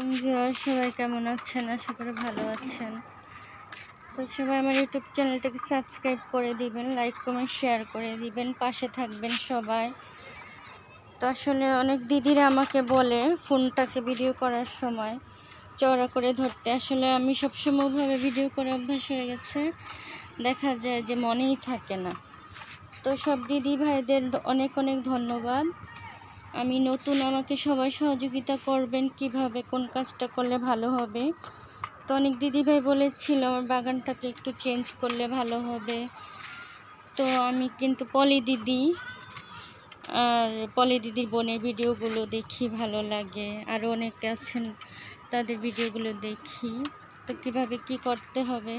আলাইকুম ভিউয়ার, সবাই কেমন আছেন? আশা করি ভালো আছেন। তো সবাই আমার ইউটিউব চ্যানেলটাকে সাবস্ক্রাইব করে দিবেন, লাইক কমেন্ট শেয়ার করে দিবেন, পাশে থাকবেন সবাই। তো আসলে অনেক দিদিরা আমাকে বলে ফোনটাকে ভিডিও করার সময় চওড়া করে ধরতে। আসলে আমি সবসময় ওইভাবে ভিডিও করে অভ্যাস হয়ে গেছে, দেখা যায় যে মনেই থাকে না। তো সব দিদি ভাইদের অনেক অনেক ধন্যবাদ। আমি নতুন, আমাকে সবাই সহযোগিতা করবেন কিভাবে কোন কাজটা করলে ভালো হবে। তো অনেক দিদিভাই বলেছিল আমার বাগানটাকে একটু চেঞ্জ করলে ভালো হবে। তো আমি কিন্তু পলি দিদি আর পলি দিদির বোনের ভিডিওগুলো দেখি, ভালো লাগে। আরও অনেকে আছেন, তাদের ভিডিওগুলো দেখি। তো কীভাবে কি করতে হবে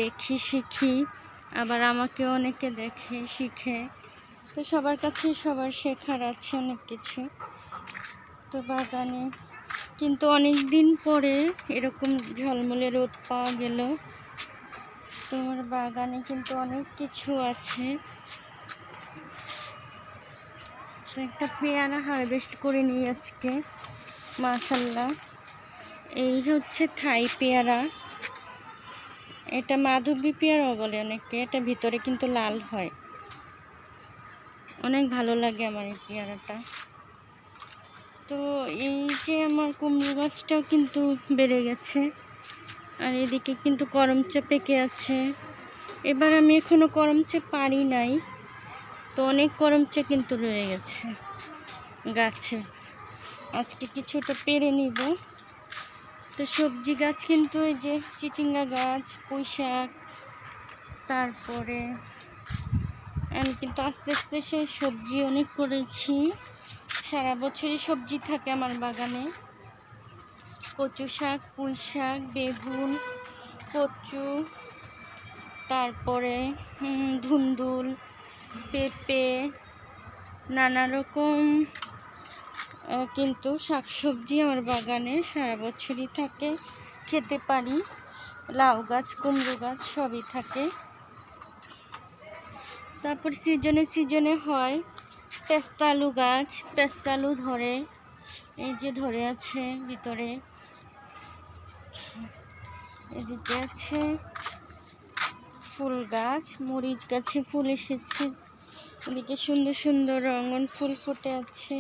দেখি, শিখি। আবার আমাকেও অনেকে দেখে শিখে। তো সবার কাছে সবার শেখার আছে অনেক কিছু। তো বাগানে কিন্তু অনেক দিন পরে এরকম ঝলমলে রোদ পাওয়া গেল। তোমার বাগানে কিন্তু অনেক কিছু আছে। তো একটা পেয়ারা হারভেস্ট করে নিই আজকে, মাশাআল্লাহ। এই হচ্ছে থাই পেয়ারা, এটা মাধবী পেয়ারাও বলে অনেকে। এটা ভিতরে কিন্তু লাল হয়, অনেক ভালো লাগে আমার এই পেয়ারাটা। তো এই যে আমার কুমড়ো গাছটাও কিন্তু বেড়ে গেছে, আর এদিকে কিন্তু করমচা পেকে আছে। এবার আমি এখনো করমচা পারি নাই, তো অনেক করমচা কিন্তু রয়ে গেছে গাছে। আজকে কিছুটা পেরে নিব। তো সবজি গাছ কিন্তু এই যে চিচিঙ্গা গাছ, পুঁই শাক, তারপরে আমি কিন্তু আস্তে আস্তে সেই সবজি অনেক করেছি। সারা বছরই সবজি থাকে আমার বাগানে। কচু শাক, পুঁই শাক, বেগুন, কচু, তারপরে ধুন্দুল, পেঁপে, নানা রকম কিন্তু শাকসবজি আমার বাগানে সারা বছরই থাকে, খেতে পারি। লাউ গাছ, কুমড়ো গাছ সবই থাকে। তারপর সিজনে সিজনে হয় পেস্তা আলু গাছ, পেস্তা আলু ধরে, এই যে ধরে আছে ভিতরে। এদিকে আছে ফুল গাছ, মরিচ গাছে ফুল এসেছে। এদিকে সুন্দর সুন্দর রঙন ফুল ফুটে আছে,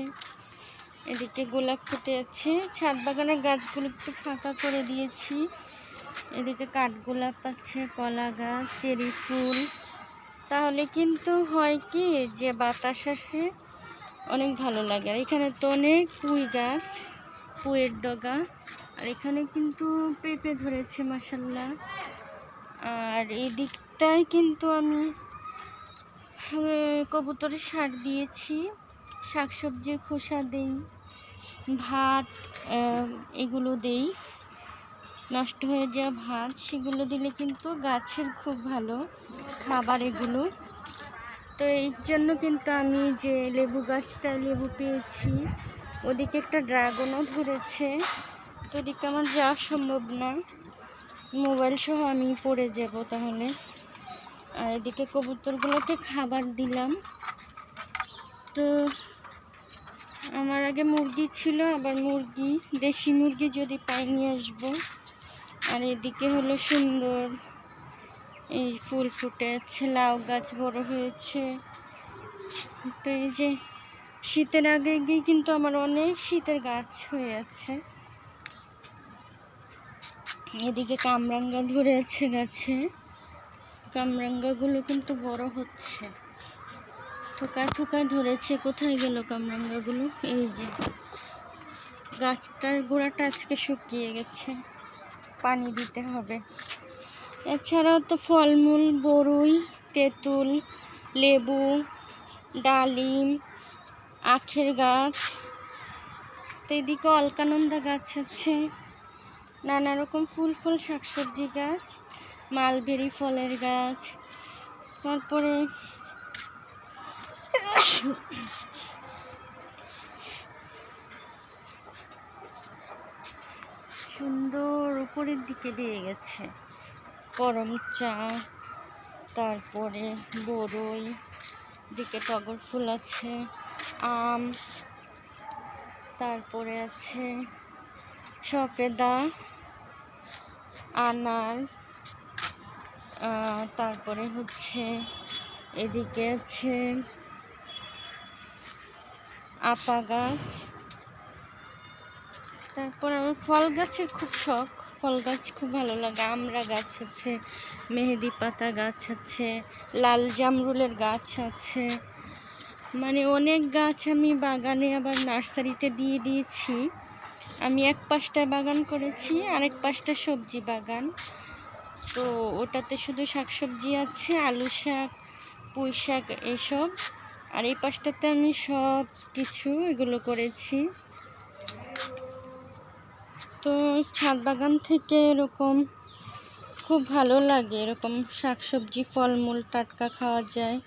এদিকে গোলাপ ফুটে আছে। ছাদ বাগানের গাছগুলো একটু ফাঁকা করে দিয়েছি। এদিকে কাঠগোলাপ আছে, কলা গাছ, চেরি ফুল। তাহলে কিন্তু হয় কি যে বাতাস আসে, অনেক ভালো লাগে। আর এখানে তো অনেক পুঁই গাছ, পুঁইয়ের ডগা। আর এখানে কিন্তু পেঁপে ধরেছে মাশাআল্লাহ। আর এই দিকটায় কিন্তু আমি কবুতরের সার দিয়েছি, শাকসবজির খোসা দেই, ভাত এগুলো দেই। নষ্ট হয়ে যাওয়া ভাত, সেগুলো দিলে কিন্তু গাছের খুব ভালো খাবার এগুলো। তো এই জন্য কিন্তু আমি যে লেবু গাছটা লেবু পেয়েছি, ওদিকে একটা ড্রাগনও ধরেছে। তো ওদিকে আমার যাওয়া সম্ভব না, মোবাইল সহ আমি পড়ে যাব তাহলে। আর এদিকে কবুতরগুলোকে খাবার দিলাম। তো আমার আগে মুরগি ছিল, আবার মুরগি, দেশি মুরগি যদি পাই নিয়ে আসবো। আর এদিকে হলো সুন্দর এই ফুল ফুটে আছে, লাউ গাছ বড় হয়েছে। তো এই যে শীতের আগে গিয়ে কিন্তু আমার অনেক শীতের গাছ হয়ে আছে। এদিকে কামরাঙ্গা ধরে আছে গাছে, কামরাঙ্গাগুলো কিন্তু বড় হচ্ছে, থোকায় থোকায় ধরেছে। কোথায় গেল কামরাঙ্গাগুলো? এই যে গাছটার গোড়াটা আজকে শুকিয়ে গেছে, পানি দিতে হবে। এছাড়াও তো ফলমূল, বরই, তেঁতুল, লেবু, ডালিম, আখের গাছ। তো এদিকে অলকানন্দা গাছ আছে, নানা রকম ফুল ফুল শাকসবজি গাছ, মালবেরি ফলের গাছ। তারপরে সুন্দর উপরের দিকে বেয়ে গেছে করমচা, তারপরে বরই, দিকে টগর ফুল আছে, আম, তারপরে আছে সফেদা, আনার, তারপরে হচ্ছে এদিকে আছে আপা গাছ। তারপর আমার ফল গাছের খুব শখ, ফল গাছ খুব ভালো লাগে। আমড়া গাছ আছে, মেহেদি পাতা গাছ আছে, লাল জামরুলের গাছ আছে, মানে অনেক গাছ আমি বাগানে আবার নার্সারিতে দিয়ে দিয়েছি। আমি এক পাশটায় বাগান করেছি, আরেক পাশটা সবজি বাগান। তো ওটাতে শুধু শাকসবজি আছে, আলু শাক, পুঁই শাক এইসব। আর এই পাশটাতে আমি সব কিছু এগুলো করেছি। তো ছাদ বাগান থেকে এরকম খুব ভালো লাগে, এরকম শাকসবজি ফলমূল টাটকা খাওয়া যায়,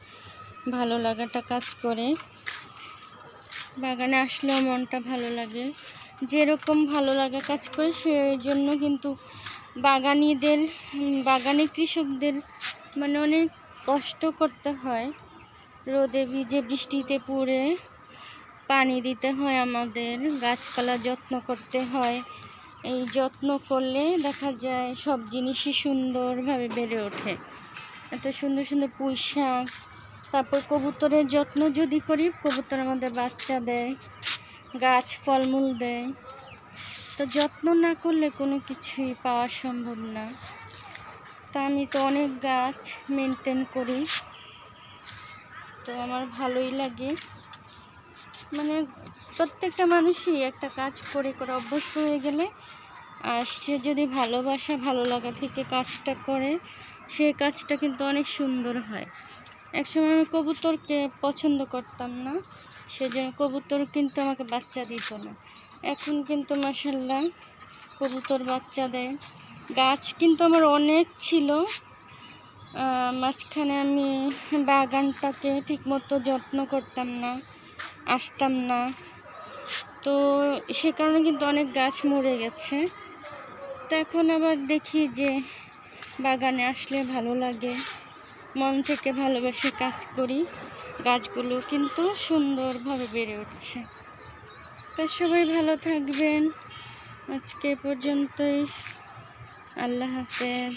ভালো লাগাটা কাজ করে। বাগানে আসলেও মনটা ভালো লাগে, যেরকম ভালো লাগা কাজ করে। সেই জন্য কিন্তু বাগানে কৃষকদের মানে অনেক কষ্ট করতে হয়, রোদে ভিজে বৃষ্টিতে পুড়ে পানি দিতে হয়, আমাদের গাছপালা যত্ন করতে হয়। এই যত্ন করলে দেখা যায় সব জিনিসই সুন্দরভাবে বেড়ে ওঠে। এত সুন্দর সুন্দর পুঁই শাক, তারপর কবুতরের যত্ন যদি করি, কবুতর আমাদের বাচ্চা দেয়, গাছ ফলমূল দেয়। তো যত্ন না করলে কোনো কিছুই পাওয়া সম্ভব না। তা আমি তো অনেক গাছ মেনটেন করি, তো আমার ভালোই লাগে। মানে প্রত্যেকটা মানুষই একটা কাজ করে করে অভ্যস্ত হয়ে গেলে, আর সে যদি ভালোবাসা ভালো লাগা থেকে কাজটা করে, সেই কাজটা কিন্তু অনেক সুন্দর হয়। একসময় আমি কবুতরকে পছন্দ করতাম না, সেজন্য কবুতর কিন্তু আমাকে বাচ্চা দিত না। এখন কিন্তু মাশাআল্লাহ কবুতর বাচ্চা দেয়। গাছ কিন্তু আমার অনেক ছিল, মাঝখানে আমি বাগানটাকে ঠিকমতো যত্ন করতাম না, আসতাম না, তো সে কারণে কিন্তু অনেক গাছ মরে গেছে। তো এখন আবার দেখি যে বাগানে আসলে ভালো লাগে, মন থেকে ভালোবেসে কাজ করি, গাছগুলো কিন্তু সুন্দরভাবে বেড়ে উঠছে। তো সবাই ভালো থাকবেন, আজকে পর্যন্তই, আল্লাহ হাফেজ।